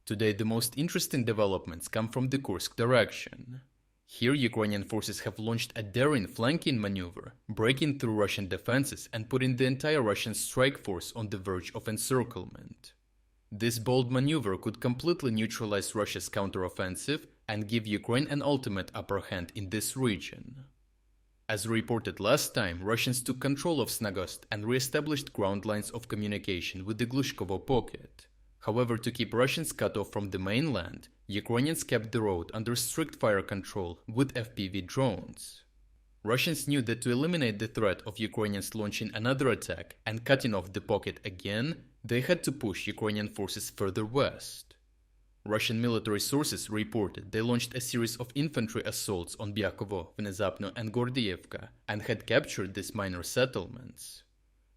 Today the most interesting developments come from the Kursk direction. Here Ukrainian forces have launched a daring flanking maneuver, breaking through Russian defenses and putting the entire Russian strike force on the verge of encirclement. This bold maneuver could completely neutralize Russia's counteroffensive and give Ukraine an ultimate upper hand in this region. As reported last time, Russians took control of Snagost and re-established ground lines of communication with the Glushkovo pocket. However, to keep Russians cut off from the mainland, Ukrainians kept the road under strict fire control with FPV drones. Russians knew that to eliminate the threat of Ukrainians launching another attack and cutting off the pocket again, they had to push Ukrainian forces further west. Russian military sources reported they launched a series of infantry assaults on Byahkovo, Vnezapnoe and Gordeevka and had captured these minor settlements.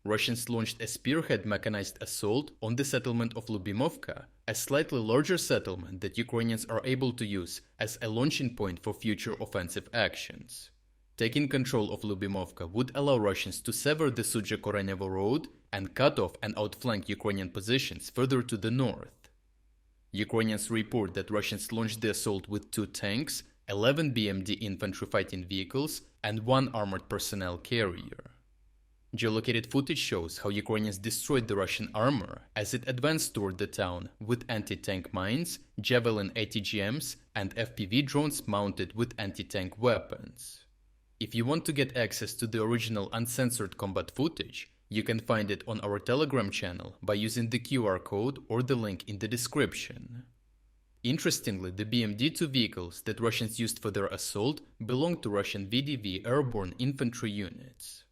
Russians launched a spearhead mechanized assault on the settlement of Liubimovka, a slightly larger settlement that Ukrainians are able to use as a launching point for future offensive actions. Taking control of Liubimovka would allow Russians to sever the Sudzha-Korenevo road and cut off and outflank Ukrainian positions further to the north. Ukrainians report that Russians launched the assault with 2 tanks, 11 BMD infantry fighting vehicles, and 1 armored personnel carrier. Geolocated footage shows how Ukrainians destroyed the Russian armor as it advanced toward the town with anti-tank mines, Javelin ATGMs, and FPV drones mounted with anti-tank weapons. If you want to get access to the original uncensored combat footage, you can find it on our Telegram channel by using the QR code or the link in the description. Interestingly, the BMD-2 vehicles that Russians used for their assault belong to Russian VDV airborne infantry units.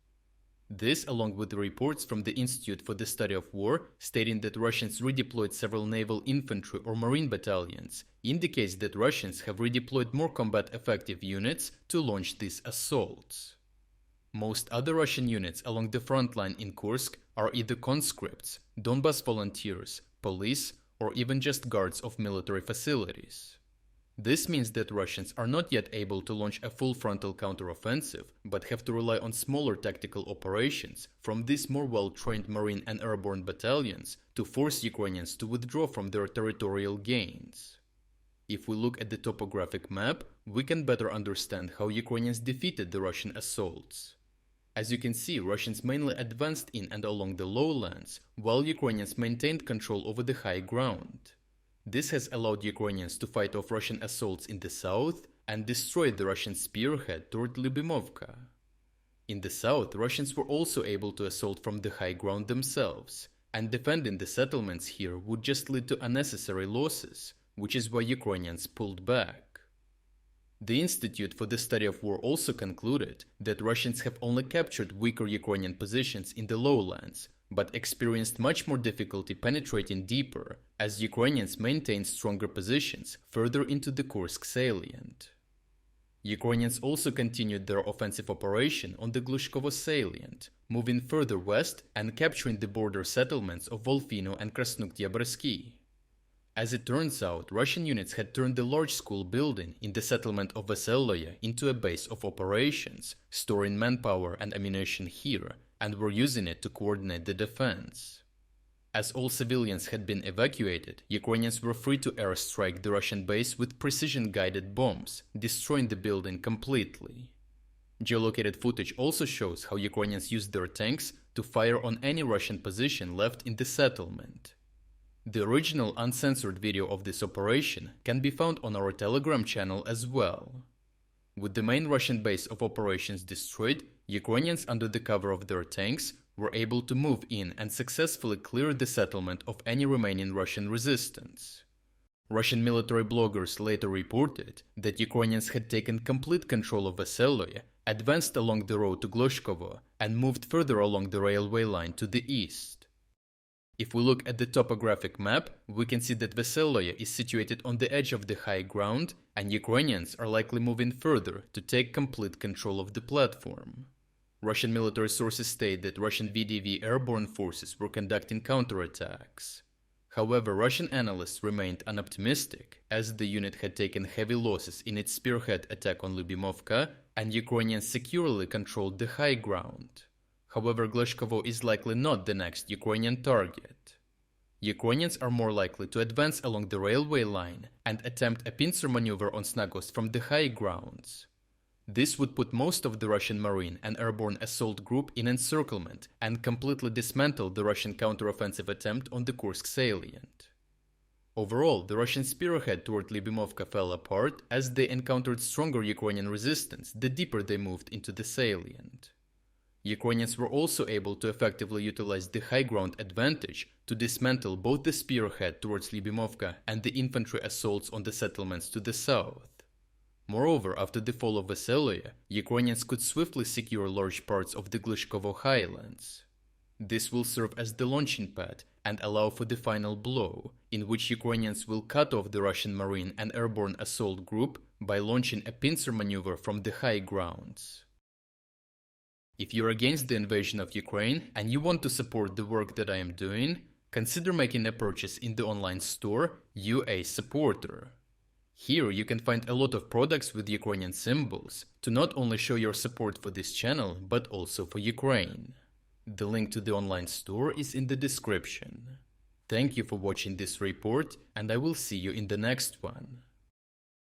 This, along with the reports from the Institute for the Study of War stating that Russians redeployed several naval infantry or marine battalions, indicates that Russians have redeployed more combat-effective units to launch these assaults. Most other Russian units along the front line in Kursk are either conscripts, Donbas volunteers, police, or even just guards of military facilities. This means that Russians are not yet able to launch a full frontal counteroffensive, but have to rely on smaller tactical operations from these more well-trained marine and airborne battalions to force Ukrainians to withdraw from their territorial gains. If we look at the topographic map, we can better understand how Ukrainians defeated the Russian assaults. As you can see, Russians mainly advanced in and along the lowlands, while Ukrainians maintained control over the high ground. This has allowed Ukrainians to fight off Russian assaults in the south and destroy the Russian spearhead toward Liubimovka. In the south, Russians were also able to assault from the high ground themselves, and defending the settlements here would just lead to unnecessary losses, which is why Ukrainians pulled back. The Institute for the Study of War also concluded that Russians have only captured weaker Ukrainian positions in the lowlands, but experienced much more difficulty penetrating deeper, as Ukrainians maintained stronger positions further into the Kursk salient. Ukrainians also continued their offensive operation on the Glushkovo salient, moving further west and capturing the border settlements of Volfino and Krasnokhtyabrski. As it turns out, Russian units had turned the large school building in the settlement of Veseloye into a base of operations, storing manpower and ammunition here, and were using it to coordinate the defense. As all civilians had been evacuated, Ukrainians were free to airstrike the Russian base with precision-guided bombs, destroying the building completely. Geolocated footage also shows how Ukrainians used their tanks to fire on any Russian position left in the settlement. The original uncensored video of this operation can be found on our Telegram channel as well. With the main Russian base of operations destroyed, Ukrainians under the cover of their tanks were able to move in and successfully clear the settlement of any remaining Russian resistance. Russian military bloggers later reported that Ukrainians had taken complete control of Veseloye, advanced along the road to Glushkovo, and moved further along the railway line to the east. If we look at the topographic map, we can see that Veseloye is situated on the edge of the high ground, and Ukrainians are likely moving further to take complete control of the platform. Russian military sources state that Russian VDV airborne forces were conducting counterattacks. However, Russian analysts remained unoptimistic, as the unit had taken heavy losses in its spearhead attack on Liubimovka, and Ukrainians securely controlled the high ground. However, Glushkovo is likely not the next Ukrainian target. Ukrainians are more likely to advance along the railway line and attempt a pincer maneuver on Snagost from the high grounds. This would put most of the Russian Marine and Airborne Assault Group in encirclement and completely dismantle the Russian counteroffensive attempt on the Kursk salient. Overall, the Russian spearhead toward Liubimovka fell apart as they encountered stronger Ukrainian resistance the deeper they moved into the salient. Ukrainians were also able to effectively utilize the high ground advantage to dismantle both the spearhead towards Liubimovka and the infantry assaults on the settlements to the south. Moreover, after the fall of Veseloye, Ukrainians could swiftly secure large parts of the Glushkovo highlands. This will serve as the launching pad and allow for the final blow, in which Ukrainians will cut off the Russian Marine and Airborne Assault Group by launching a pincer maneuver from the high grounds. If you're against the invasion of Ukraine and you want to support the work that I am doing, consider making a purchase in the online store UA Supporter. Here you can find a lot of products with Ukrainian symbols to not only show your support for this channel, but also for Ukraine. The link to the online store is in the description. Thank you for watching this report, and I will see you in the next one.